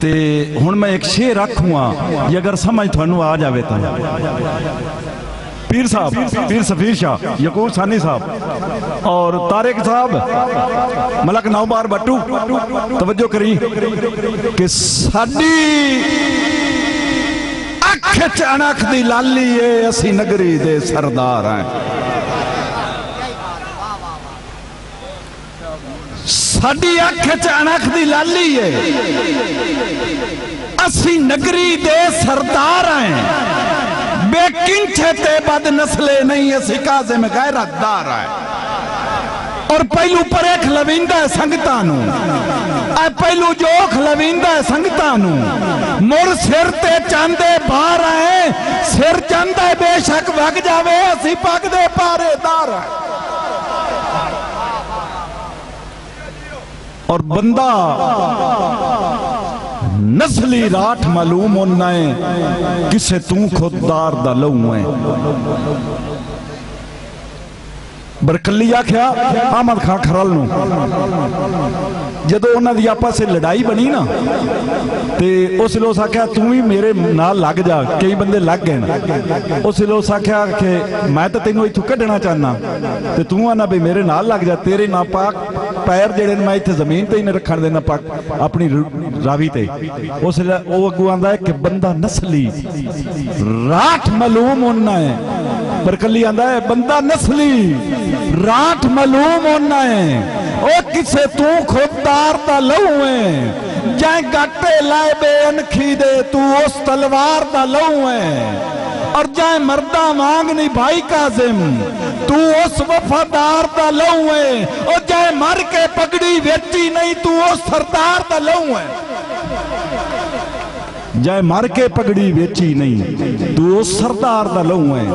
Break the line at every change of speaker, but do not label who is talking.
ते हुण मैं एक शेर आखूँगा ये अगर समझ थानू आ जाए तो पीर साहब पीर सफीर शाह यकूब सानी साहब और तारिक साहब मलक नौबार बट्टू तवज्जो करी कि साडी अख च अणख दी लाली है असी नगरी दे सरदार हैं। साडी अख च अणख दी लाली है असी नगरी दे सरदार हैं। बेकिंठे ते बद नस्ले नहीं असी काज़िम गैरतदार हैं। और पहलू परेख लविंदा है संगतां नू पहलू जोख लविंदा है संगतां नू मुड़ सिर ते चांदे बाहर आए सिर चांदा बेशक वग जावे असी पग दे पारेदार हैं। और बंदा नस्ली राठ मालूम होना है किसे तू खुददार दा लहू है। बरकली आख्या अहमद खान खरल नू जदों उन्हां दी आपस में लड़ाई बनी ना ते उस लो आख्या तू भी मेरे नाल लग जा। कई बंदे लग गए ना उस लो आख्या कि मैं तो तेनों इत्थों कढ़ना चाहना ते तू आना भी मेरे नाल लग जा। तेरे ना पाक पैर जेड़े मैं इत्थे जमीन ते ही नहीं रखण देना पाक अपनी रावी ते। उस अगू आंदा है कि बंदा नस्ली राठ मालूम होना है। बरकली आंदा है बंदा नस्ली राठ मालूम होना है ओ किसे तू खुददार दा लहू है। जाए गाटे लाए बेअनखी दे तू उस तलवार दा लहू है। और जाए मर्दा मांग नहीं भाई काजिम तू उस वफादार दा लहू है। और जाए मर के पगड़ी वेची नहीं तू उस सरदार दा लहू है। जाए मर के पगड़ी वेची नहीं तू उस सरदार दा लहू है।